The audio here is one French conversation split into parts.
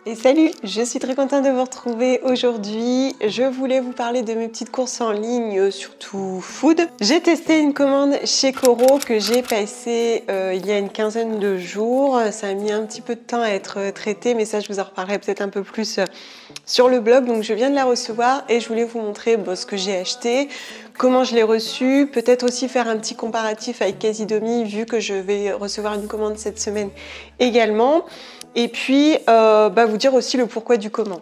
Et salut, je suis très contente de vous retrouver aujourd'hui. Je voulais vous parler de mes petites courses en ligne, surtout food. J'ai testé une commande chez Coro que j'ai passée il y a une quinzaine de jours. Ça a mis un petit peu de temps à être traité, mais ça je vous en reparlerai peut-être un peu plus sur le blog. Donc je viens de la recevoir et je voulais vous montrer ce que j'ai acheté, comment je l'ai reçu, peut-être aussi faire un petit comparatif avec Casidomi vu que je vais recevoir une commande cette semaine également. Et puis, vous dire aussi le pourquoi du comment.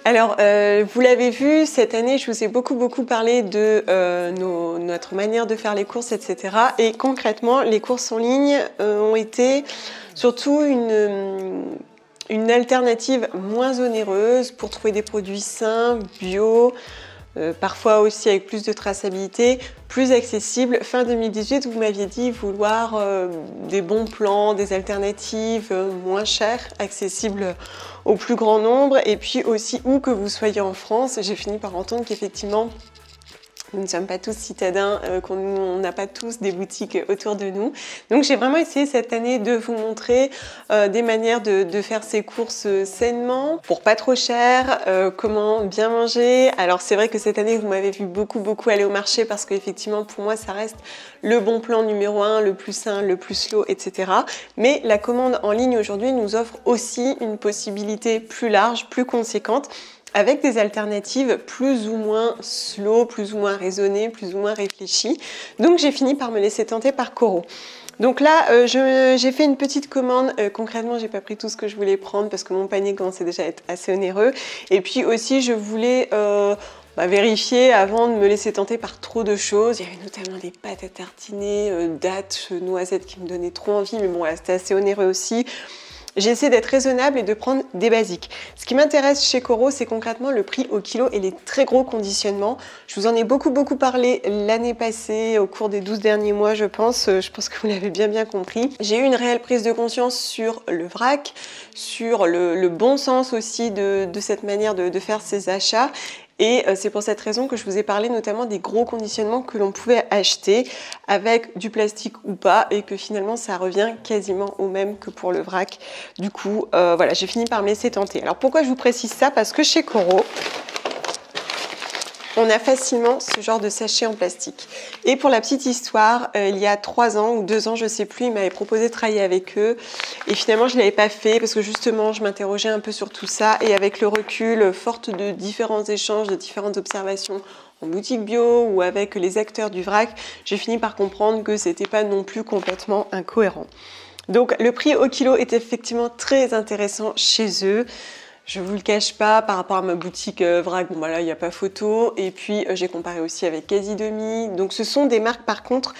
Alors, vous l'avez vu, cette année, je vous ai beaucoup parlé de notre manière de faire les courses, etc. Et concrètement, les courses en ligne ont été surtout une alternative moins onéreuse pour trouver des produits sains, bio, parfois aussi avec plus de traçabilité, plus accessible. Fin 2018, vous m'aviez dit vouloir des bons plans, des alternatives moins chères, accessibles au plus grand nombre, et puis aussi où que vous soyez en France. J'ai fini par entendre qu'effectivement, nous ne sommes pas tous citadins, qu'on n'a pas tous des boutiques autour de nous. Donc j'ai vraiment essayé cette année de vous montrer des manières de faire ces courses sainement, pour pas trop cher, comment bien manger. Alors c'est vrai que cette année vous m'avez vu beaucoup aller au marché parce qu'effectivement pour moi ça reste le bon plan numéro 1, le plus sain, le plus slow, etc. Mais la commande en ligne aujourd'hui nous offre aussi une possibilité plus large, plus conséquente, avec des alternatives plus ou moins slow, plus ou moins raisonnées, plus ou moins réfléchies. Donc j'ai fini par me laisser tenter par Coro. Donc là, j'ai fait une petite commande. Concrètement, j'ai pas pris tout ce que je voulais prendre parce que mon panier commençait déjà à être assez onéreux. Et puis aussi, je voulais vérifier avant de me laisser tenter par trop de choses. Il y avait notamment des pâtes à tartiner, dattes, noisettes qui me donnaient trop envie. Mais bon, voilà, c'était assez onéreux aussi. J'ai essayé d'être raisonnable et de prendre des basiques. Ce qui m'intéresse chez Coro, c'est concrètement le prix au kilo et les très gros conditionnements. Je vous en ai beaucoup parlé l'année passée, au cours des 12 derniers mois, je pense. Je pense que vous l'avez bien compris. J'ai eu une réelle prise de conscience sur le vrac, sur le bon sens aussi de cette manière de faire ses achats. Et c'est pour cette raison que je vous ai parlé notamment des gros conditionnements que l'on pouvait acheter avec du plastique ou pas, et que finalement ça revient quasiment au même que pour le vrac. Du coup, voilà, j'ai fini par me laisser tenter. Alors pourquoi je vous précise ça? Parce que chez Coro, on a facilement ce genre de sachet en plastique. Et pour la petite histoire, il y a 3 ans ou 2 ans, je sais plus, ils m'avaient proposé de travailler avec eux. Et finalement, je ne l'avais pas fait parce que justement, je m'interrogeais un peu sur tout ça. Et avec le recul, forte de différents échanges, de différentes observations en boutique bio ou avec les acteurs du vrac, j'ai fini par comprendre que c'était pas non plus complètement incohérent. Donc le prix au kilo est effectivement très intéressant chez eux. Je vous le cache pas, par rapport à ma boutique vrac, bon là il n'y a pas photo. Et puis j'ai comparé aussi avec Casidomi. Donc ce sont des marques par contre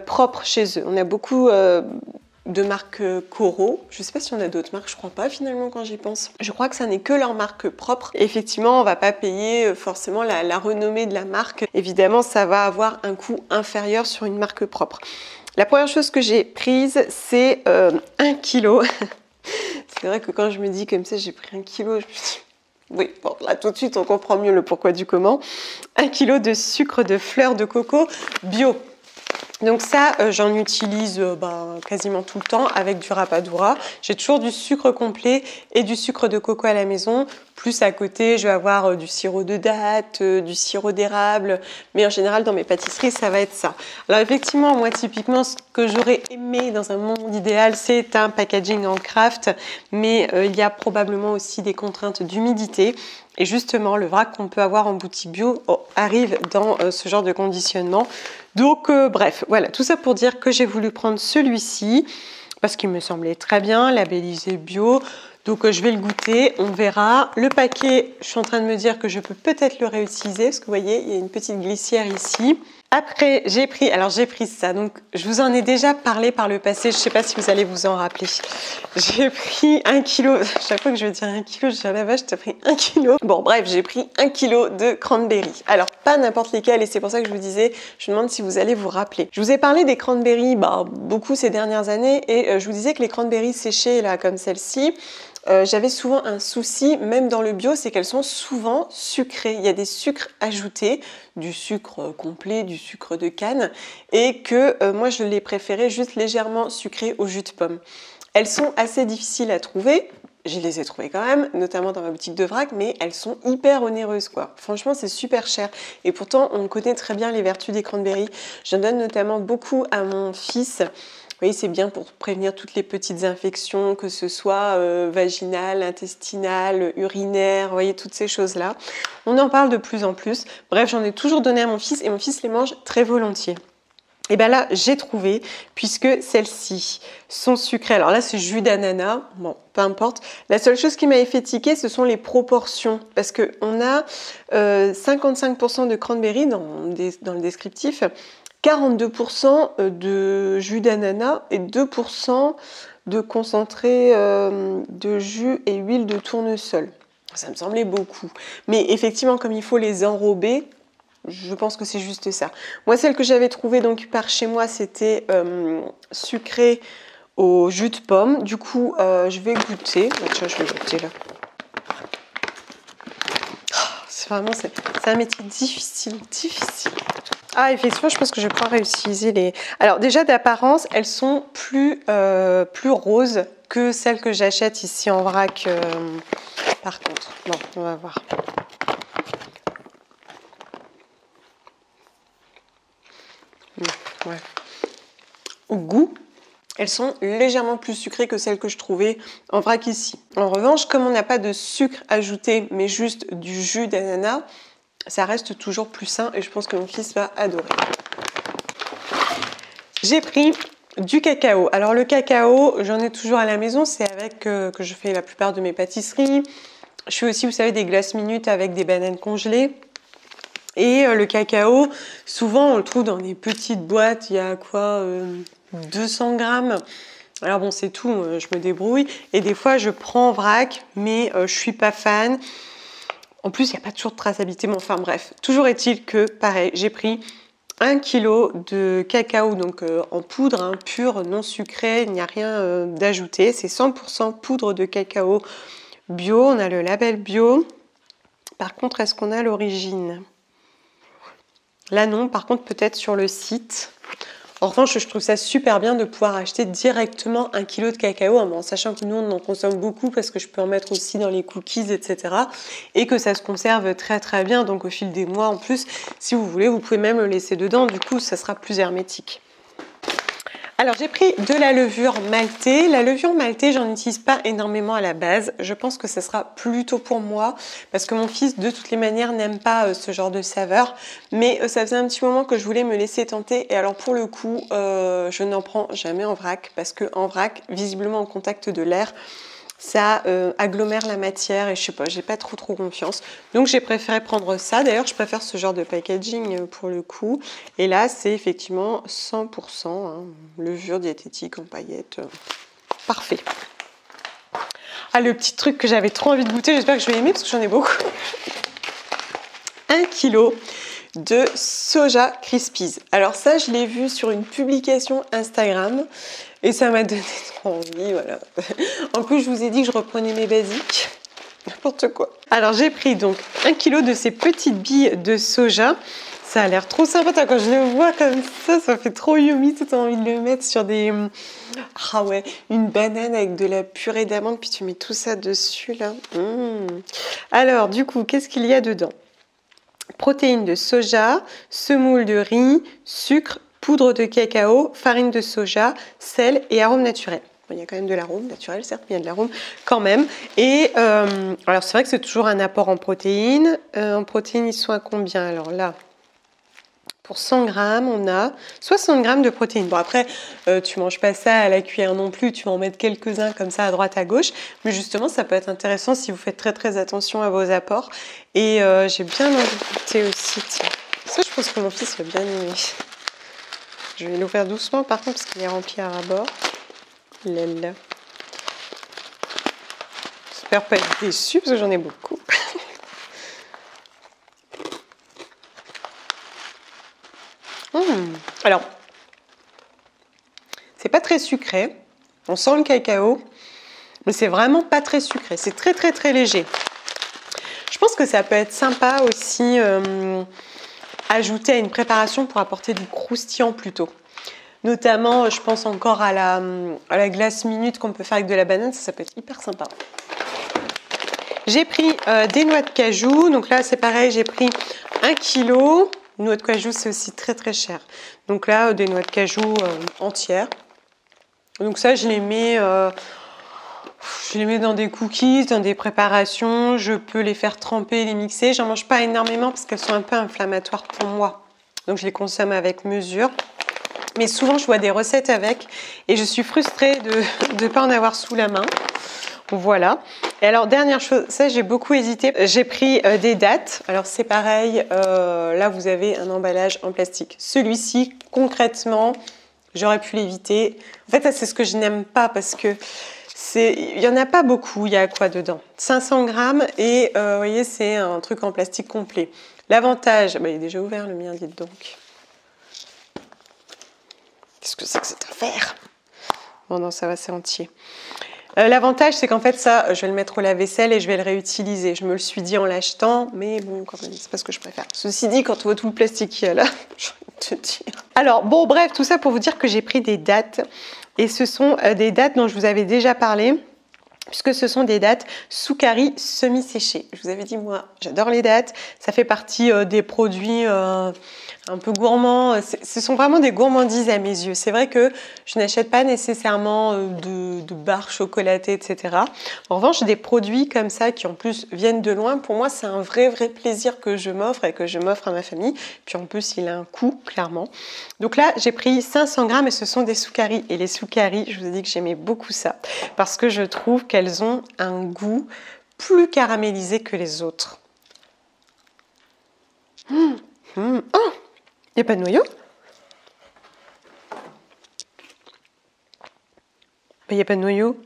propres chez eux. On a beaucoup de marques Coro. Je sais pas si on a d'autres marques, je crois pas finalement quand j'y pense. Je crois que ça n'est que leur marque propre. Effectivement, on va pas payer forcément la renommée de la marque. Évidemment, ça va avoir un coût inférieur sur une marque propre. La première chose que j'ai prise, c'est 1 kilo. C'est vrai que quand je me dis comme ça, j'ai pris 1 kilo, je me dis... Oui, bon, là tout de suite on comprend mieux le pourquoi du comment. 1 kilo de sucre de fleur de coco bio. Donc ça, j'en utilise quasiment tout le temps avec du rapadura. J'ai toujours du sucre complet et du sucre de coco à la maison. Plus à côté, je vais avoir du sirop de date, du sirop d'érable. Mais en général, dans mes pâtisseries, ça va être ça. Alors effectivement, moi, typiquement, ce que j'aurais aimé dans un monde idéal, c'est un packaging en craft. Mais il y a probablement aussi des contraintes d'humidité. Et justement, le vrac qu'on peut avoir en boutique bio arrive dans ce genre de conditionnement. Donc bref, voilà, tout ça pour dire que j'ai voulu prendre celui-ci parce qu'il me semblait très bien, labellisé bio. Donc je vais le goûter, on verra. Le paquet, je suis en train de me dire que je peux peut-être le réutiliser parce que vous voyez, il y a une petite glissière ici. Après, j'ai pris ça, donc je vous en ai déjà parlé par le passé, je ne sais pas si vous allez vous en rappeler. J'ai pris 1 kilo, chaque fois que je veux dire 1 kilo, je dis à la vache, tu as pris 1 kilo. Bon bref, j'ai pris 1 kilo de cranberry. Alors pas n'importe lesquels, et c'est pour ça que je vous disais, je me demande si vous allez vous rappeler. Je vous ai parlé des cranberries beaucoup ces dernières années, et je vous disais que les cranberries séchées là comme celle-ci, j'avais souvent un souci, même dans le bio, c'est qu'elles sont souvent sucrées. Il y a des sucres ajoutés, du sucre complet, du sucre de canne, et que moi je les préférais juste légèrement sucrées au jus de pomme. Elles sont assez difficiles à trouver, je les ai trouvées quand même, notamment dans ma boutique de vrac, mais elles sont hyper onéreuses, quoi. Franchement, c'est super cher. Et pourtant, on connaît très bien les vertus des cranberries. J'en donne notamment beaucoup à mon fils. Vous voyez, c'est bien pour prévenir toutes les petites infections, que ce soit vaginales, intestinales, urinaires, vous voyez, toutes ces choses-là. On en parle de plus en plus. Bref, j'en ai toujours donné à mon fils et mon fils les mange très volontiers. Et bien là, j'ai trouvé, puisque celles-ci sont sucrées. Alors là, c'est jus d'ananas. Bon, peu importe. La seule chose qui m'avait fait tiquer, ce sont les proportions. Parce qu'on a 55% de cranberry dans le descriptif, 42% de jus d'ananas et 2% de concentré de jus et huile de tournesol. Ça me semblait beaucoup. Mais effectivement, comme il faut les enrober, je pense que c'est juste ça. Moi, celle que j'avais trouvée donc par chez moi, c'était sucrée au jus de pomme. Du coup, je vais goûter. Tiens, je vais goûter là. C'est un métier difficile. Ah, effectivement, je pense que je vais pouvoir réutiliser les... Alors déjà, d'apparence, elles sont plus roses que celles que j'achète ici en vrac. Par contre, bon, on va voir. Ouais. Au goût, elles sont légèrement plus sucrées que celles que je trouvais en vrac ici. En revanche, comme on n'a pas de sucre ajouté, mais juste du jus d'ananas, ça reste toujours plus sain et je pense que mon fils va adorer. J'ai pris du cacao. Alors le cacao, j'en ai toujours à la maison, c'est avec que je fais la plupart de mes pâtisseries. Je fais aussi, vous savez, des glaces minutes avec des bananes congelées. Et le cacao, souvent on le trouve dans des petites boîtes, il y a quoi 200 grammes. Alors bon, c'est tout, je me débrouille. Et des fois, je prends en vrac, mais je suis pas fan. En plus, il n'y a pas toujours de traçabilité, mais enfin bref. Toujours est-il que, pareil, j'ai pris 1 kg de cacao, donc en poudre, hein, pur, non sucré, il n'y a rien d'ajouté. C'est 100% poudre de cacao bio, on a le label bio. Par contre, est-ce qu'on a l'origine ? Là non, par contre peut-être sur le site. En revanche, je trouve ça super bien de pouvoir acheter directement 1 kg de cacao, en sachant que nous on en consomme beaucoup parce que je peux en mettre aussi dans les cookies, etc. Et que ça se conserve très très bien, donc au fil des mois en plus, si vous voulez, vous pouvez même le laisser dedans, du coup ça sera plus hermétique. Alors j'ai pris de la levure maltée. La levure maltée, j'en utilise pas énormément à la base. Je pense que ça sera plutôt pour moi parce que mon fils, de toutes les manières, n'aime pas ce genre de saveur. Mais ça faisait un petit moment que je voulais me laisser tenter. Et alors pour le coup, je n'en prends jamais en vrac parce que en vrac, visiblement au contact de l'air, ça agglomère la matière et je sais pas, j'ai pas trop confiance. Donc j'ai préféré prendre ça. D'ailleurs, je préfère ce genre de packaging pour le coup. Et là, c'est effectivement 100% hein, levure diététique en paillettes. Parfait. Ah, le petit truc que j'avais trop envie de goûter, j'espère que je vais aimer parce que j'en ai beaucoup. 1 kg de soja crispies. Alors ça, je l'ai vu sur une publication Instagram et ça m'a donné trop envie, voilà. En plus, je vous ai dit que je reprenais mes basiques. N'importe quoi. Alors j'ai pris donc 1 kg de ces petites billes de soja. Ça a l'air trop sympa. Quand je le vois comme ça fait trop yummy. Tout envie de le mettre sur des... Ah ouais, une banane avec de la purée d'amande. Puis tu mets tout ça dessus là. Alors du coup, qu'est-ce qu'il y a dedans ? Protéines de soja, semoule de riz, sucre, poudre de cacao, farine de soja, sel et arôme naturel. Bon, il y a quand même de l'arôme naturel, certes, mais il y a de l'arôme quand même. Et alors c'est vrai que c'est toujours un apport en protéines. En protéines, ils sont à combien? Alors là, pour 100 grammes, on a 60 grammes de protéines. Bon après, tu manges pas ça à la cuillère non plus, tu vas en mettre quelques-uns comme ça à droite à gauche. Mais justement, ça peut être intéressant si vous faites très attention à vos apports. Et j'ai bien envie de goûter aussi. Tiens. Ça, je pense que mon fils va bien aimer. Je vais l'ouvrir doucement par contre parce qu'il est rempli à ras-bord. Là. J'espère pas être déçue parce que j'en ai beaucoup. Alors, c'est pas très sucré. On sent le cacao, mais c'est vraiment pas très sucré. C'est très léger. Je pense que ça peut être sympa aussi ajouter à une préparation pour apporter du croustillant plutôt. Notamment, je pense encore à la glace minute qu'on peut faire avec de la banane. Ça peut être hyper sympa. J'ai pris des noix de cajou. Donc là, c'est pareil, j'ai pris 1 kg. Noix de cajou, c'est aussi très très cher. Donc là, des noix de cajou entières. Donc ça, je les mets dans des cookies, dans des préparations. Je peux les faire tremper, les mixer. J'en mange pas énormément parce qu'elles sont un peu inflammatoires pour moi. Donc je les consomme avec mesure. Mais souvent, je vois des recettes avec et je suis frustrée de ne pas en avoir sous la main. Voilà. Et alors, dernière chose, ça j'ai beaucoup hésité. J'ai pris des dattes. Alors c'est pareil, là vous avez un emballage en plastique. Celui-ci, concrètement, j'aurais pu l'éviter. En fait, c'est ce que je n'aime pas parce que il n'y en a pas beaucoup. Il y a quoi dedans? 500 grammes et vous voyez, c'est un truc en plastique complet. L'avantage, il est déjà ouvert le mien, dites donc. Qu'est-ce que c'est que cette affaire? Bon non, ça va, c'est entier. L'avantage, c'est qu'en fait, ça, je vais le mettre au lave-vaisselle et je vais le réutiliser. Je me le suis dit en l'achetant, mais bon, quand même, c'est pas ce que je préfère. Ceci dit, quand on voit tout le plastique qu'il y a là, je vais te dire. Alors, bon, bref, tout ça pour vous dire que j'ai pris des dattes. Et ce sont des dattes dont je vous avais déjà parlé, puisque ce sont des dattes Soukari semi-séchées. Je vous avais dit, moi, j'adore les dattes. Ça fait partie des produits un peu gourmands. Ce sont vraiment des gourmandises à mes yeux. C'est vrai que je n'achète pas nécessairement de barres chocolatées, etc. En revanche, des produits comme ça qui en plus viennent de loin, pour moi, c'est un vrai plaisir que je m'offre et que je m'offre à ma famille. Puis en plus, il a un coût, clairement. Donc là, j'ai pris 500 grammes et ce sont des Soukari. Et les Soukari, je vous ai dit que j'aimais beaucoup ça parce que je trouve qu'elles ont un goût plus caramélisé que les autres. Oh, il n'y a pas de noyau? Il n'y a pas de noyau.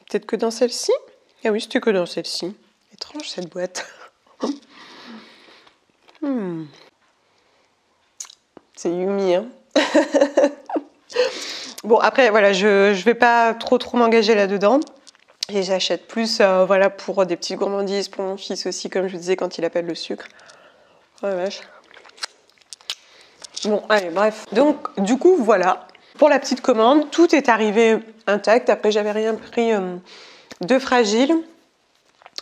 Peut-être que dans celle-ci? Ah oui, c'était que dans celle-ci. Étrange cette boîte. C'est yummy, hein. Bon, après, voilà, je vais pas trop m'engager là-dedans. Et j'achète plus voilà, pour des petites gourmandises, pour mon fils aussi, comme je vous disais, quand il appelle le sucre. Oh la vache. Bon, allez, bref. Donc, du coup, voilà. Pour la petite commande, tout est arrivé intact. Après, j'avais rien pris de fragile.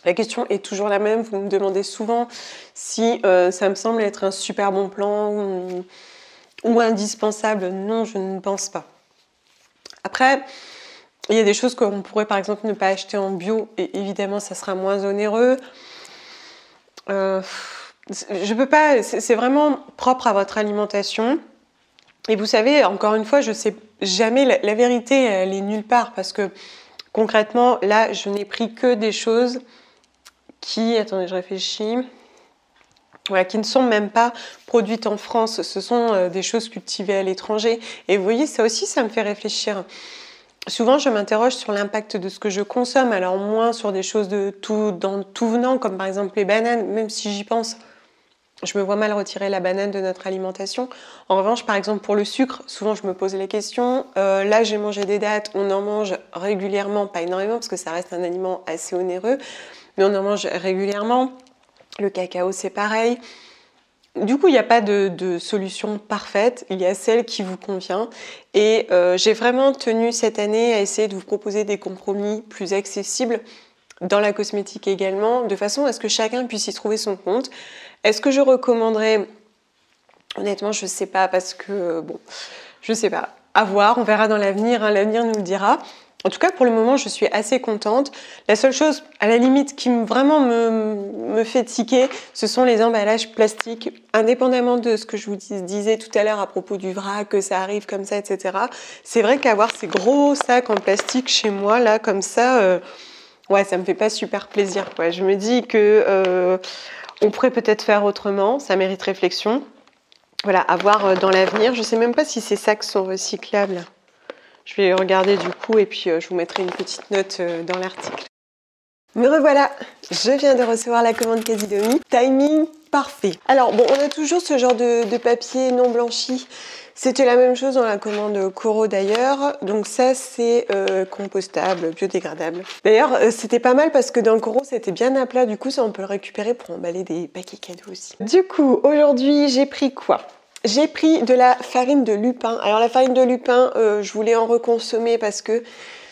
La question est toujours la même. Vous me demandez souvent si ça me semble être un super bon plan ou indispensable. Non, je ne pense pas. Après, il y a des choses qu'on pourrait par exemple ne pas acheter en bio et évidemment ça sera moins onéreux. Je peux pas, c'est vraiment propre à votre alimentation. Et vous savez, encore une fois, je sais jamais, la vérité elle est nulle part parce que concrètement là je n'ai pris que des choses qui, attendez je réfléchis, voilà, qui ne sont même pas produites en France, ce sont des choses cultivées à l'étranger. Et vous voyez, ça aussi, ça me fait réfléchir. Souvent, je m'interroge sur l'impact de ce que je consomme, alors moins sur des choses de tout venant, comme par exemple les bananes, même si j'y pense, je me vois mal retirer la banane de notre alimentation. En revanche, par exemple, pour le sucre, souvent je me pose les questions. Là, j'ai mangé des dattes, on en mange régulièrement, pas énormément, parce que ça reste un aliment assez onéreux, mais on en mange régulièrement. Le cacao, c'est pareil. Du coup, il n'y a pas de solution parfaite, il y a celle qui vous convient. Et j'ai vraiment tenu cette année à essayer de vous proposer des compromis plus accessibles dans la cosmétique également, de façon à ce que chacun puisse y trouver son compte. Est-ce que je recommanderais? Honnêtement, je ne sais pas, parce que, bon, je ne sais pas. À voir, on verra dans l'avenir, hein, l'avenir nous le dira. En tout cas, pour le moment, je suis assez contente. La seule chose, à la limite, qui vraiment me fait tiquer, ce sont les emballages plastiques. Indépendamment de ce que je vous disais tout à l'heure à propos du vrac, que ça arrive comme ça, etc. C'est vrai qu'avoir ces gros sacs en plastique chez moi, là, comme ça, ouais, ça me fait pas super plaisir, quoi. Je me dis que on pourrait peut-être faire autrement, ça mérite réflexion. Voilà, à voir dans l'avenir. Je sais même pas si ces sacs sont recyclables. Je vais regarder du coup et puis je vous mettrai une petite note dans l'article. Me revoilà, je viens de recevoir la commande Casidomi. Timing parfait. Alors bon, on a toujours ce genre de papier non blanchi. C'était la même chose dans la commande Coro d'ailleurs. Donc ça c'est compostable, biodégradable. D'ailleurs c'était pas mal parce que dans le Coro c'était bien à plat. Du coup ça on peut le récupérer pour emballer des paquets cadeaux aussi. Du coup aujourd'hui j'ai pris quoi? J'ai pris de la farine de lupin. Alors la farine de lupin, je voulais en reconsommer parce que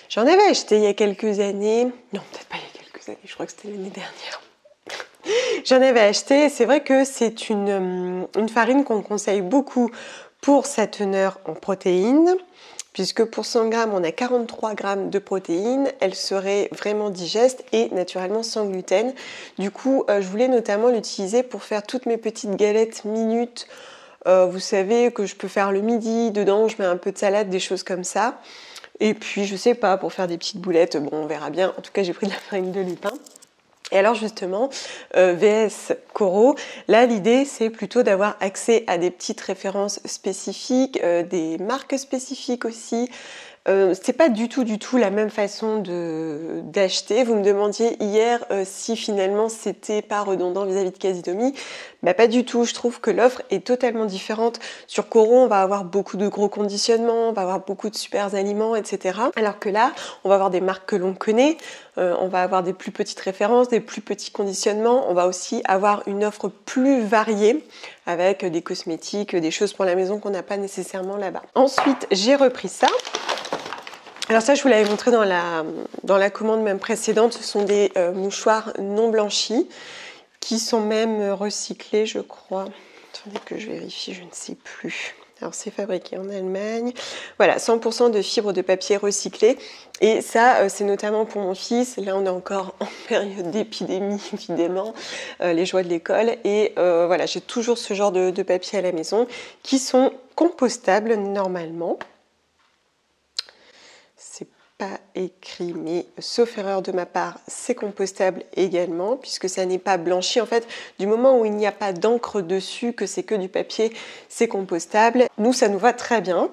j'en avais acheté il y a quelques années. Non, peut-être pas il y a quelques années, je crois que c'était l'année dernière. J'en avais acheté et c'est vrai que c'est une farine qu'on conseille beaucoup pour sa teneur en protéines, puisque pour 100 grammes, on a 43 grammes de protéines. Elle serait vraiment digeste et naturellement sans gluten. Du coup, je voulais notamment l'utiliser pour faire toutes mes petites galettes minutes. Vous savez que je peux faire le midi, dedans je mets un peu de salade, des choses comme ça. Et puis, je sais pas, pour faire des petites boulettes, bon, on verra bien. En tout cas, j'ai pris de la farine de lupin. Et alors justement, VS Coro, là l'idée c'est plutôt d'avoir accès à des petites références spécifiques, des marques spécifiques aussi. C'est pas du tout la même façon d'acheter. Vous me demandiez hier si finalement c'était pas redondant vis-à-vis de Casidomi. Bah pas du tout, je trouve que l'offre est totalement différente. Sur Coro, on va avoir beaucoup de gros conditionnements, on va avoir beaucoup de super aliments, etc. Alors que là, on va avoir des marques que l'on connaît, on va avoir des plus petites références, des plus petits conditionnements, on va aussi avoir une offre plus variée avec des cosmétiques, des choses pour la maison qu'on n'a pas nécessairement là-bas. Ensuite, j'ai repris ça. Alors ça, je vous l'avais montré dans la commande même précédente, ce sont des mouchoirs non blanchis qui sont même recyclés, je crois. Attendez que je vérifie, je ne sais plus. Alors c'est fabriqué en Allemagne. Voilà, 100% de fibres de papier recyclées. Et ça, c'est notamment pour mon fils. Là, on est encore en période d'épidémie, évidemment, les joies de l'école. Et voilà, j'ai toujours ce genre de papier à la maison qui sont compostables normalement. C'est pas écrit, mais sauf erreur de ma part, c'est compostable également, puisque ça n'est pas blanchi. En fait, du moment où il n'y a pas d'encre dessus, que c'est que du papier, c'est compostable. Nous, ça nous va très bien.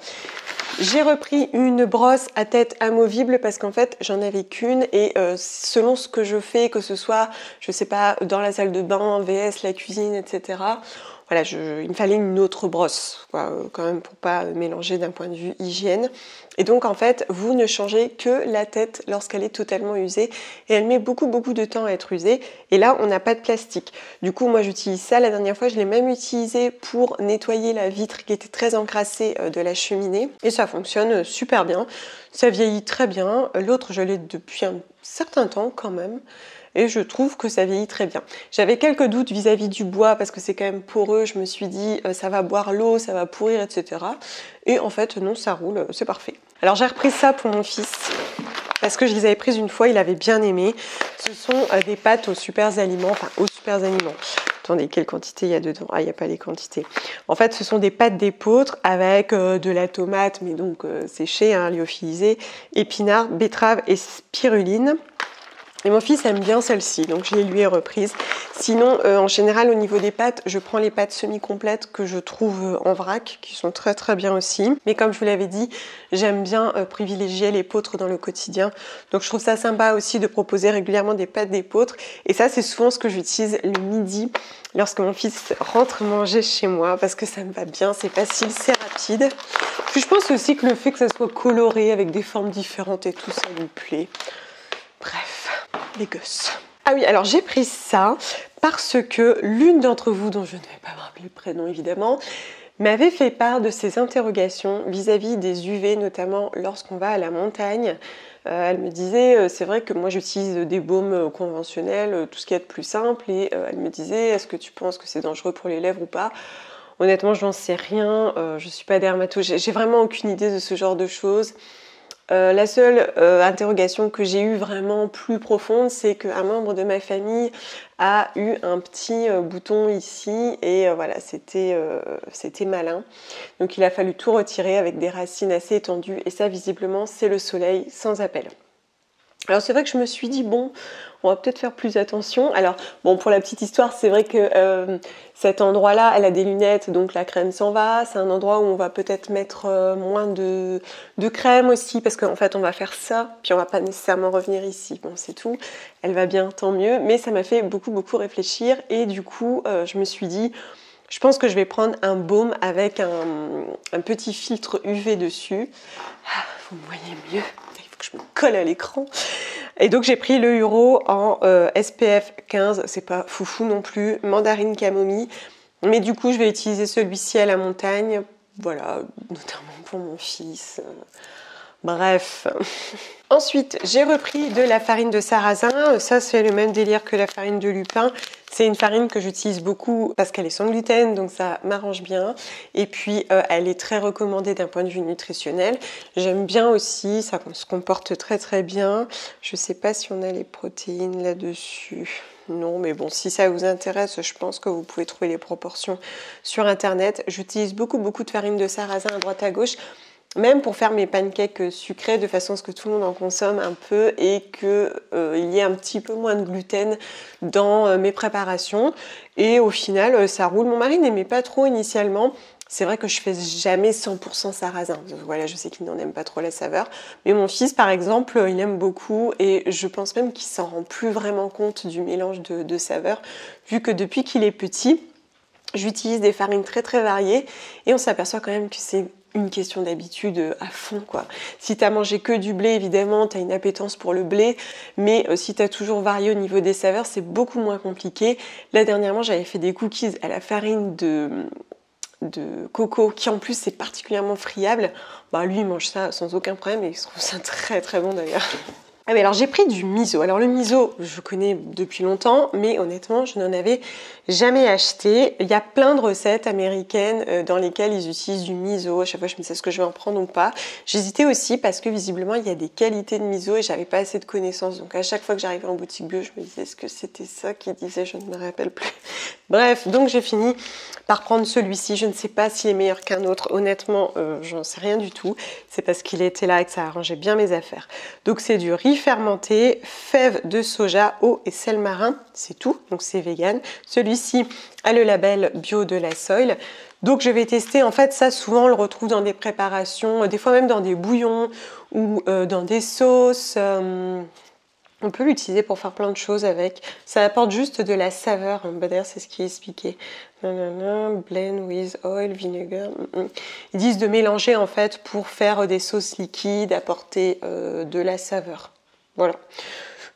J'ai repris une brosse à tête amovible parce qu'en fait, j'en avais qu'une et selon ce que je fais, que ce soit, je sais pas, dans la salle de bain, VS, la cuisine, etc., voilà, il me fallait une autre brosse, quoi, quand même pour pas mélanger d'un point de vue hygiène. Et donc en fait, vous ne changez que la tête lorsqu'elle est totalement usée et elle met beaucoup de temps à être usée. Et là, on n'a pas de plastique. Du coup, moi j'utilise ça. La dernière fois, je l'ai même utilisé pour nettoyer la vitre qui était très encrassée de la cheminée et ça fonctionne super bien. Ça vieillit très bien. L'autre, je l'ai depuis un certain temps quand même. Et je trouve que ça vieillit très bien. J'avais quelques doutes vis-à-vis du bois parce que c'est quand même poreux. Je me suis dit ça va boire l'eau, ça va pourrir, etc. Et en fait non, ça roule, c'est parfait. Alors j'ai repris ça pour mon fils parce que je les avais prises une fois, il avait bien aimé. Ce sont des pâtes aux super aliments, enfin aux super aliments. Attendez, quelle quantité il y a dedans? Ah, il n'y a pas les quantités. En fait, ce sont des pâtes d'épeautre avec de la tomate, mais donc séchée, hein, lyophilisée, épinards, betterave et spiruline. Et mon fils aime bien celle-ci, donc je les lui ai reprises. Sinon, en général, au niveau des pâtes, je prends les pâtes semi-complètes que je trouve en vrac, qui sont très bien aussi. Mais comme je vous l'avais dit, j'aime bien privilégier l'épeautre dans le quotidien. Donc je trouve ça sympa aussi de proposer régulièrement des pâtes d'épeautre. Et ça, c'est souvent ce que j'utilise le midi, lorsque mon fils rentre manger chez moi, parce que ça me va bien, c'est facile, c'est rapide. Puis je pense aussi que le fait que ça soit coloré, avec des formes différentes et tout, ça lui plaît. Bref. Les gosses. Ah oui, alors j'ai pris ça parce que l'une d'entre vous, dont je ne vais pas me rappeler le prénom évidemment, m'avait fait part de ses interrogations vis-à-vis des UV, notamment lorsqu'on va à la montagne. Elle me disait, c'est vrai que moi j'utilise des baumes conventionnels, tout ce qu'il y a de plus simple, et elle me disait, est-ce que tu penses que c'est dangereux pour les lèvres ou pas? Honnêtement, je n'en sais rien, je ne suis pas dermato, j'ai vraiment aucune idée de ce genre de choses. La seule interrogation que j'ai eue vraiment plus profonde, c'est qu'un membre de ma famille a eu un petit bouton ici et voilà, c'était malin. Donc il a fallu tout retirer avec des racines assez étendues et ça visiblement c'est le soleil sans appel. Alors c'est vrai que je me suis dit bon, on va peut-être faire plus attention. Alors bon, pour la petite histoire, c'est vrai que cet endroit-là, elle a des lunettes, donc la crème s'en va. C'est un endroit où on va peut-être mettre moins de crème aussi, parce qu'en fait on va faire ça, puis on va pas nécessairement revenir ici. Bon, c'est tout. Elle va bien, tant mieux. Mais ça m'a fait beaucoup réfléchir et du coup, je me suis dit, je pense que je vais prendre un baume avec un petit filtre UV dessus. Ah, vous me voyez mieux. Je me colle à l'écran. Et donc j'ai pris le Huro en SPF 15, c'est pas foufou non plus, mandarine camomille. Mais du coup je vais utiliser celui-ci à la montagne, voilà, notamment pour mon fils. Bref. Ensuite, j'ai repris de la farine de sarrasin. Ça, c'est le même délire que la farine de lupin. C'est une farine que j'utilise beaucoup parce qu'elle est sans gluten, donc ça m'arrange bien. Et puis, elle est très recommandée d'un point de vue nutritionnel. J'aime bien aussi, ça se comporte très très bien. Je ne sais pas si on a les protéines là-dessus. Non, mais bon, si ça vous intéresse, je pense que vous pouvez trouver les proportions sur Internet. J'utilise beaucoup de farine de sarrasin à droite à gauche. Même pour faire mes pancakes sucrés de façon à ce que tout le monde en consomme un peu et qu'il y ait un petit peu moins de gluten dans mes préparations. Et au final, ça roule. Mon mari n'aimait pas trop initialement. C'est vrai que je fais jamais 100% sarrasin. Voilà, je sais qu'il n'en aime pas trop la saveur. Mais mon fils, par exemple, il aime beaucoup et je pense même qu'il s'en rend plus vraiment compte du mélange de saveurs, vu que depuis qu'il est petit, j'utilise des farines très très variées et on s'aperçoit quand même que c'est une question d'habitude à fond, quoi. Si tu as mangé que du blé, évidemment, tu as une appétence pour le blé, mais si tu as toujours varié au niveau des saveurs, c'est beaucoup moins compliqué. Là, dernièrement, j'avais fait des cookies à la farine de coco, qui en plus est particulièrement friable. Bah, lui, il mange ça sans aucun problème et il trouve ça très très bon d'ailleurs. Ah mais alors j'ai pris du miso. Alors le miso, je connais depuis longtemps, mais honnêtement, je n'en avais jamais acheté. Il y a plein de recettes américaines dans lesquelles ils utilisent du miso. À chaque fois, je me disais est-ce que je vais en prendre ou pas. J'hésitais aussi parce que visiblement, il y a des qualités de miso et j'avais pas assez de connaissances. Donc à chaque fois que j'arrivais en boutique bio, je me disais est-ce que c'était ça qu'ils disaient, je ne me rappelle plus. Bref, donc j'ai fini par prendre celui-ci. Je ne sais pas s'il est meilleur qu'un autre. Honnêtement, j'en sais rien du tout. C'est parce qu'il était là et que ça arrangeait bien mes affaires. Donc c'est du riz fermenté, fèves de soja, eau et sel marin, c'est tout, donc c'est vegan. Celui-ci a le label bio de la Soil. Donc je vais tester, en fait ça souvent on le retrouve dans des préparations, des fois même dans des bouillons ou dans des sauces. On peut l'utiliser pour faire plein de choses avec. Ça apporte juste de la saveur. D'ailleurs, c'est ce qui est expliqué. Blend with oil, vinegar. Ils disent de mélanger en fait pour faire des sauces liquides, apporter de la saveur. Voilà.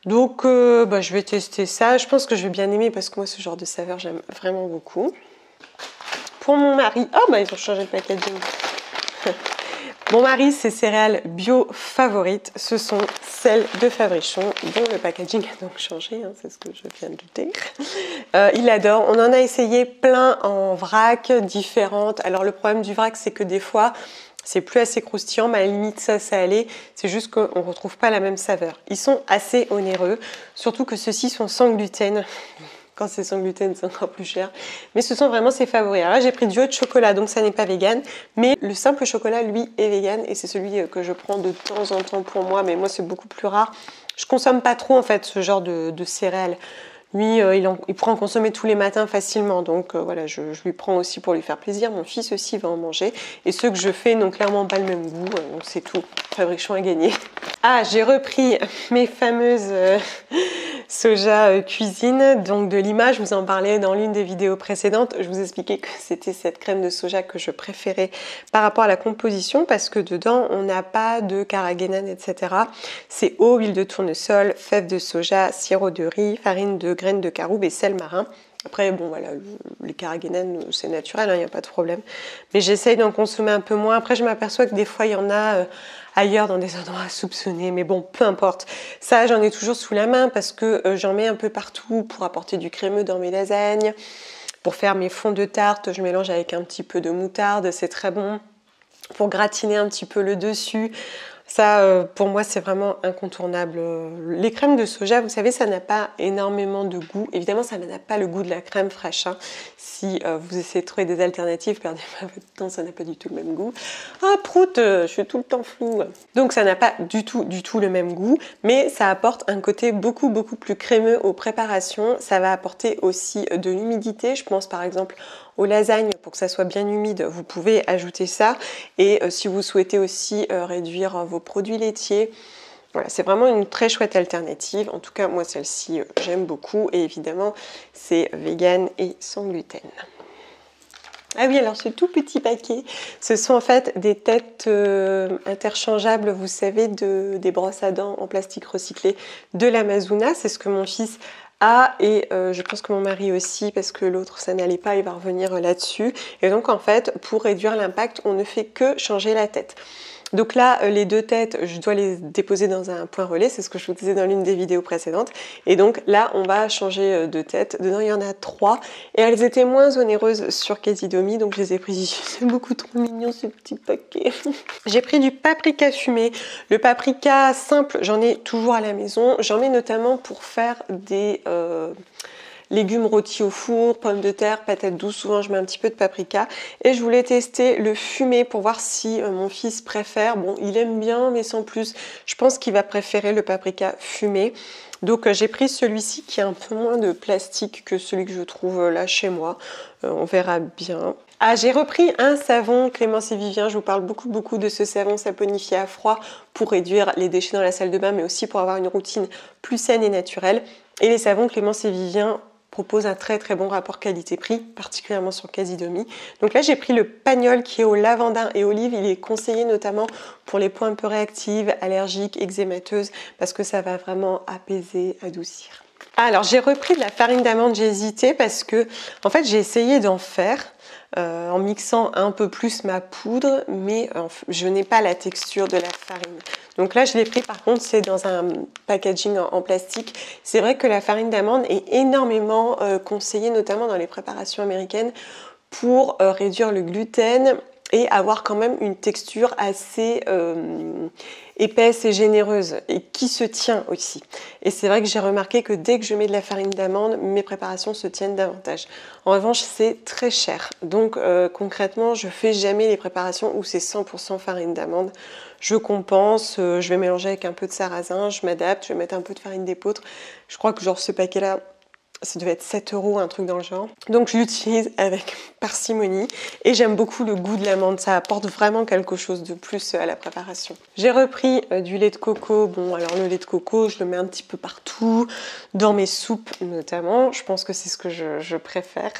Donc, je vais tester ça. Je pense que je vais bien aimer parce que moi, ce genre de saveur, j'aime vraiment beaucoup. Pour mon mari... Oh, ils ont changé le packaging. Mon mari, ses céréales bio favorites, ce sont celles de Fabrichon, dont le packaging a donc changé, hein, c'est ce que je viens de douter. Il adore. On en a essayé plein en vrac, différentes. Alors le problème du vrac, c'est que des fois, c'est plus assez croustillant, mais à la limite ça allait. C'est juste qu'on ne retrouve pas la même saveur. Ils sont assez onéreux, surtout que ceux-ci sont sans gluten. Quand c'est sans gluten, c'est encore plus cher. Mais ce sont vraiment ses favoris. Alors là, j'ai pris du haut de chocolat, donc ça n'est pas vegan. Mais le simple chocolat, lui, est vegan. Et c'est celui que je prends de temps en temps pour moi. Mais moi, c'est beaucoup plus rare. Je consomme pas trop, en fait, ce genre de céréales. Lui, il pourra en consommer tous les matins facilement. Donc voilà, je lui prends aussi pour lui faire plaisir. Mon fils aussi va en manger. Et ceux que je fais n'ont clairement pas le même goût. Donc c'est tout. Fabrichon a gagné. Ah, j'ai repris mes fameuses soja cuisine. Donc de Lima, je vous en parlais dans l'une des vidéos précédentes. Je vous expliquais que c'était cette crème de soja que je préférais par rapport à la composition parce que dedans, on n'a pas de carrageenan, etc. C'est eau, huile de tournesol, fèves de soja, sirop de riz, farine de graines de caroube et sel marin. Après, bon voilà, les carrageenan, c'est naturel, il n'y a pas de problème. Mais j'essaye d'en consommer un peu moins. Après, je m'aperçois que des fois, il y en a ailleurs dans des endroits soupçonnés. Mais bon, peu importe. Ça, j'en ai toujours sous la main parce que j'en mets un peu partout pour apporter du crémeux dans mes lasagnes. Pour faire mes fonds de tarte, je mélange avec un petit peu de moutarde, c'est très bon. Pour gratiner un petit peu le dessus. Ça, pour moi, c'est vraiment incontournable. Les crèmes de soja, vous savez, ça n'a pas énormément de goût. Évidemment, ça n'a pas le goût de la crème fraîche. Hein. Si vous essayez de trouver des alternatives, perdez pas votre temps, ça n'a pas du tout le même goût. Ah, prout, je suis tout le temps floue. Donc, ça n'a pas du tout le même goût, mais ça apporte un côté beaucoup plus crémeux aux préparations. Ça va apporter aussi de l'humidité. Je pense par exemple aux lasagnes, pour que ça soit bien humide, vous pouvez ajouter ça. Et si vous souhaitez aussi réduire vos produits laitiers, voilà, c'est vraiment une très chouette alternative. En tout cas, moi, celle-ci, j'aime beaucoup. Et évidemment, c'est vegan et sans gluten. Ah oui, alors ce tout petit paquet, ce sont en fait des têtes interchangeables, vous savez, des brosses à dents en plastique recyclé de l'Amazona. C'est ce que mon fils a et je pense que mon mari aussi, parce que l'autre ça n'allait pas, il va revenir là-dessus. Et donc en fait, pour réduire l'impact, on ne fait que changer la tête. Donc là, les 2 têtes, je dois les déposer dans un point relais, c'est ce que je vous disais dans l'une des vidéos précédentes. Et donc là, on va changer de tête. Dedans, il y en a 3 et elles étaient moins onéreuses sur Casidomi, donc je les ai pris ici. C'est beaucoup trop mignon ce petit paquet. J'ai pris du paprika fumé. Le paprika simple, j'en ai toujours à la maison. J'en mets notamment pour faire des légumes rôtis au four, pommes de terre, patates douces, souvent je mets un petit peu de paprika. Et je voulais tester le fumé pour voir si mon fils préfère. Bon, il aime bien, mais sans plus. Je pense qu'il va préférer le paprika fumé. Donc j'ai pris celui-ci qui a un peu moins de plastique que celui que je trouve là chez moi. On verra bien. Ah, j'ai repris un savon Clémence et Vivien. Je vous parle beaucoup de ce savon saponifié à froid pour réduire les déchets dans la salle de bain, mais aussi pour avoir une routine plus saine et naturelle. Et les savons Clémence et Vivien propose un très bon rapport qualité-prix, particulièrement sur Casidomi. Donc là, j'ai pris le Pagnol qui est au lavandin et olive. Il est conseillé notamment pour les peaux un peu réactives, allergiques, eczémateuses, parce que ça va vraiment apaiser, adoucir. Alors, j'ai repris de la farine d'amande. J'ai hésité parce que, en fait, j'ai essayé d'en faire en mixant un peu plus ma poudre, mais je n'ai pas la texture de la farine. Donc là, je l'ai pris, par contre, c'est dans un packaging en plastique. C'est vrai que la farine d'amande est énormément conseillée, notamment dans les préparations américaines, pour réduire le gluten et avoir quand même une texture assez épaisse et généreuse et qui se tient aussi. Et c'est vrai que j'ai remarqué que dès que je mets de la farine d'amande, mes préparations se tiennent davantage. En revanche, c'est très cher. Donc concrètement, je fais jamais les préparations où c'est 100% farine d'amande. Je compense, je vais mélanger avec un peu de sarrasin, je m'adapte, je vais mettre un peu de farine d'épeautre. Je crois que genre ce paquet-là, ça devait être 7 €, un truc dans le genre. Donc je l'utilise avec parcimonie et j'aime beaucoup le goût de l'amande. Ça apporte vraiment quelque chose de plus à la préparation. J'ai repris du lait de coco. Bon, alors le lait de coco, je le mets un petit peu partout, dans mes soupes notamment. Je pense que c'est ce que je préfère.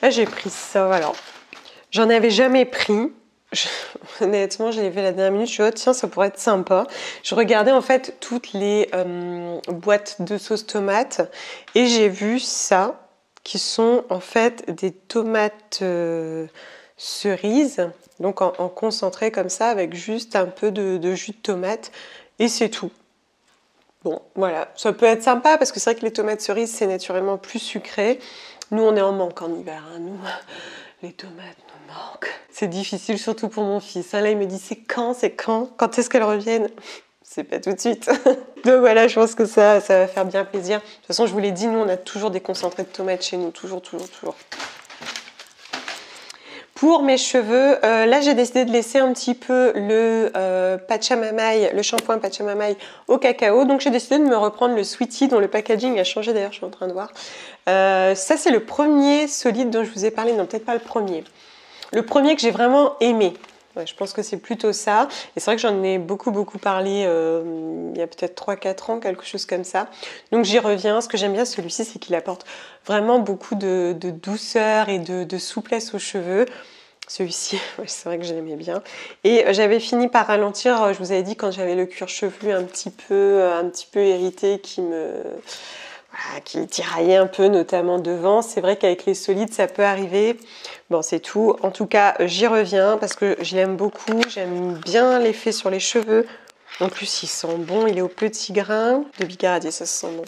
Là, j'ai pris ça, alors. J'en avais jamais pris. Honnêtement, je l'ai vu la dernière minute, je suis dit, oh, tiens, ça pourrait être sympa. Je regardais en fait toutes les boîtes de sauce tomate et j'ai vu ça, qui sont en fait des tomates cerises, donc en concentré comme ça, avec juste un peu de jus de tomate et c'est tout. Bon, voilà, ça peut être sympa parce que c'est vrai que les tomates cerises, c'est naturellement plus sucré. Nous, on est en manque en hiver, hein. Nous, les tomates nous manquent. C'est difficile, surtout pour mon fils. Là, il me dit, c'est quand est-ce qu'elles reviennent? C'est pas tout de suite. Donc voilà, je pense que ça va faire bien plaisir. De toute façon, je vous l'ai dit, nous, on a toujours des concentrés de tomates chez nous. Toujours. Pour mes cheveux, là j'ai décidé de laisser un petit peu le Pachamamaï, le shampoing Pachamamaï au cacao. Donc j'ai décidé de me reprendre le Sweetie dont le packaging a changé d'ailleurs, je suis en train de voir. Ça c'est le premier solide dont je vous ai parlé, non peut-être pas le premier. Le premier que j'ai vraiment aimé. Ouais, je pense que c'est plutôt ça. Et c'est vrai que j'en ai beaucoup parlé il y a peut-être 3-4 ans, quelque chose comme ça. Donc j'y reviens. Ce que j'aime bien celui-ci, c'est qu'il apporte vraiment beaucoup de douceur et de souplesse aux cheveux. Celui-ci, ouais, c'est vrai que je l'aimais bien. Et j'avais fini par ralentir, je vous avais dit, quand j'avais le cuir chevelu un petit peu hérité qui tiraillait un peu, notamment devant. C'est vrai qu'avec les solides, ça peut arriver. Bon, c'est tout. En tout cas, j'y reviens parce que je l'aime beaucoup. J'aime bien l'effet sur les cheveux. En plus, il sent bon. Il est au petit grain de bigaradier. Ça sent bon.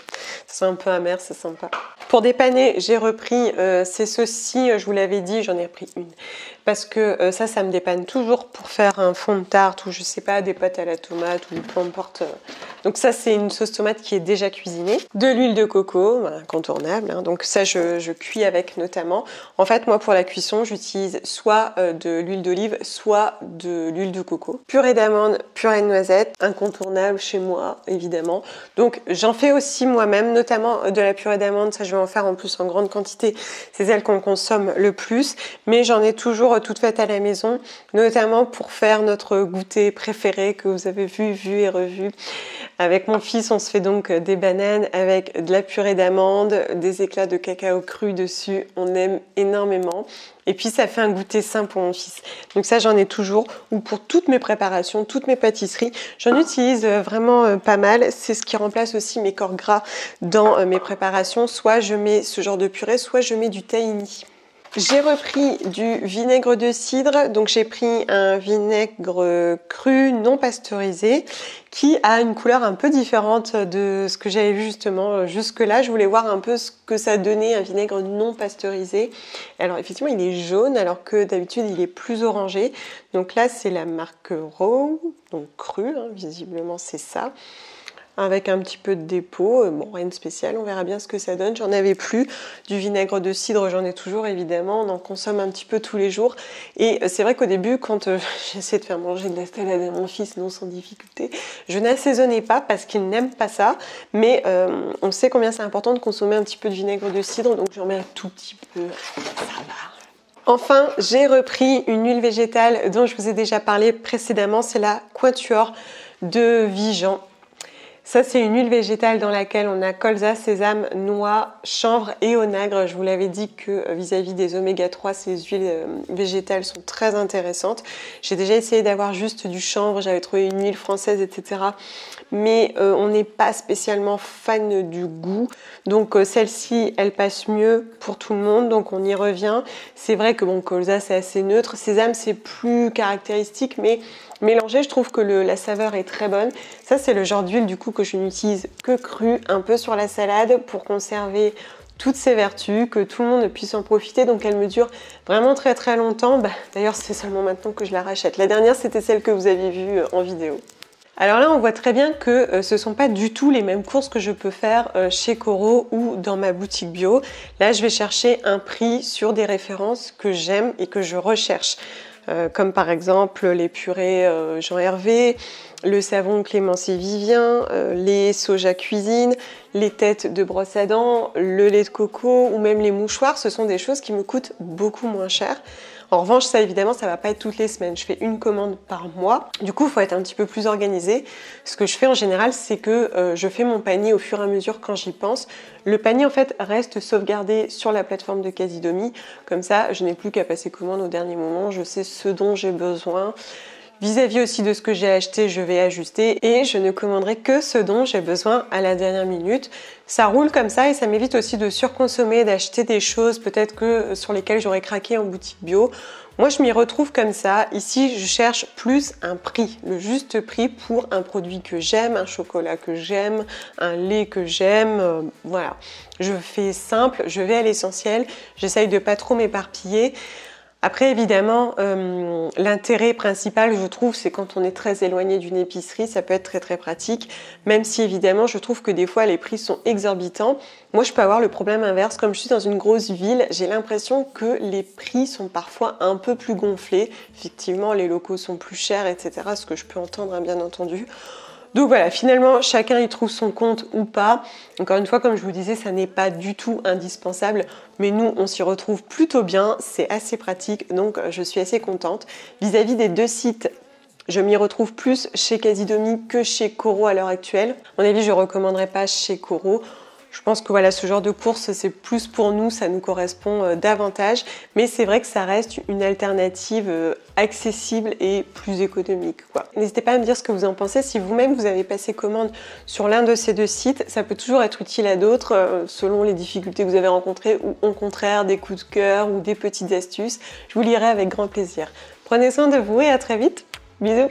Ça sent un peu amer, c'est sympa. Pour dépanner, j'ai repris ces sauces-ci. Je vous l'avais dit, j'en ai repris une. Parce que ça me dépanne toujours pour faire un fond de tarte ou je sais pas, des pâtes à la tomate ou peu importe. Donc ça, c'est une sauce tomate qui est déjà cuisinée. De l'huile de coco, incontournable. Hein. Donc ça, je cuis avec notamment. En fait, moi, pour la cuisson, j'utilise soit de l'huile d'olive, soit de l'huile de coco. Purée d'amande, purée de noisettes, incontournable chez moi, évidemment. Donc j'en fais aussi moi-même, notamment de la purée d'amande. Ça, je vais en faire en plus en grande quantité. C'est celle qu'on consomme le plus. Mais j'en ai toujours toute faite à la maison, notamment pour faire notre goûter préféré que vous avez vu et revu. Avec mon fils, on se fait donc des bananes avec de la purée d'amande, des éclats de cacao cru dessus. On aime énormément. Et puis ça fait un goûter sain pour mon fils. Donc ça, j'en ai toujours. Ou pour toutes mes préparations, toutes mes pâtisseries, j'en utilise vraiment pas mal. C'est ce qui remplace aussi mes corps gras dans mes préparations. Soit je mets ce genre de purée, soit je mets du tahini. J'ai repris du vinaigre de cidre, donc j'ai pris un vinaigre cru non pasteurisé qui a une couleur un peu différente de ce que j'avais vu justement jusque-là. Je voulais voir un peu ce que ça donnait un vinaigre non pasteurisé. Alors effectivement il est jaune alors que d'habitude il est plus orangé. Donc là c'est la marque Raw, donc cru, hein, visiblement c'est ça. Avec un petit peu de dépôt, bon rien de spécial, on verra bien ce que ça donne. J'en avais plus, du vinaigre de cidre j'en ai toujours évidemment, on en consomme un petit peu tous les jours et c'est vrai qu'au début quand j'essaie de faire manger de la salade à mon fils, non sans difficulté, je n'assaisonnais pas parce qu'il n'aime pas ça, mais on sait combien c'est important de consommer un petit peu de vinaigre de cidre, donc j'en mets un tout petit peu, ça va. Enfin, j'ai repris une huile végétale dont je vous ai déjà parlé précédemment, c'est la Quatuor de Vigan. Ça, c'est une huile végétale dans laquelle on a colza, sésame, noix, chanvre et onagre. Je vous l'avais dit que vis-à-vis des oméga 3, ces huiles végétales sont très intéressantes. J'ai déjà essayé d'avoir juste du chanvre, j'avais trouvé une huile française, etc. Mais on n'est pas spécialement fan du goût. Donc celle-ci, elle passe mieux pour tout le monde, donc on y revient. C'est vrai que bon, colza, c'est assez neutre. Sésame, c'est plus caractéristique, mais mélangé, je trouve que la saveur est très bonne. Ça, c'est le genre d'huile du coup que je n'utilise que crue, un peu sur la salade pour conserver toutes ses vertus, que tout le monde puisse en profiter. Donc elle me dure vraiment très très longtemps. D'ailleurs, c'est seulement maintenant que je la rachète. La dernière, c'était celle que vous avez vue en vidéo. Alors là, on voit très bien que ce ne sont pas du tout les mêmes courses que je peux faire chez Coro ou dans ma boutique bio. Là, je vais chercher un prix sur des références que j'aime et que je recherche. Comme par exemple les purées Jean Hervé, le savon Clémence et Vivien, les soja cuisine, les têtes de brosse à dents, le lait de coco ou même les mouchoirs. Ce sont des choses qui me coûtent beaucoup moins cher. En revanche, ça évidemment, ça va pas être toutes les semaines. Je fais une commande par mois. Du coup, il faut être un petit peu plus organisé. Ce que je fais en général, c'est que je fais mon panier au fur et à mesure quand j'y pense. Le panier, en fait, reste sauvegardé sur la plateforme de Casidomi. Comme ça, je n'ai plus qu'à passer commande au dernier moment. Je sais ce dont j'ai besoin. Vis-à-vis aussi de ce que j'ai acheté, je vais ajuster et je ne commanderai que ce dont j'ai besoin à la dernière minute. Ça roule comme ça et ça m'évite aussi de surconsommer, d'acheter des choses peut-être que sur lesquelles j'aurais craqué en boutique bio. Moi, je m'y retrouve comme ça. Ici, je cherche plus un prix, le juste prix pour un produit que j'aime, un chocolat que j'aime, un lait que j'aime. Voilà, je fais simple, je vais à l'essentiel. J'essaye de pas trop m'éparpiller. Après, évidemment, l'intérêt principal, je trouve, c'est quand on est très éloigné d'une épicerie, ça peut être très très pratique, même si évidemment, je trouve que des fois, les prix sont exorbitants. Moi, je peux avoir le problème inverse. Comme je suis dans une grosse ville, j'ai l'impression que les prix sont parfois un peu plus gonflés. Effectivement, les locaux sont plus chers, etc., ce que je peux entendre, hein, bien entendu. Donc voilà, finalement, chacun y trouve son compte ou pas. Encore une fois, comme je vous disais, ça n'est pas du tout indispensable, mais nous, on s'y retrouve plutôt bien, c'est assez pratique, donc je suis assez contente. Vis-à-vis des deux sites, je m'y retrouve plus chez Casidomi que chez Coro à l'heure actuelle. À mon avis, je ne recommanderais pas chez Coro. Je pense que voilà, ce genre de course, c'est plus pour nous, ça nous correspond davantage. Mais c'est vrai que ça reste une alternative accessible et plus économique, quoi. N'hésitez pas à me dire ce que vous en pensez. Si vous-même, vous avez passé commande sur l'un de ces deux sites, ça peut toujours être utile à d'autres selon les difficultés que vous avez rencontrées ou au contraire des coups de cœur ou des petites astuces. Je vous lirai avec grand plaisir. Prenez soin de vous et à très vite. Bisous!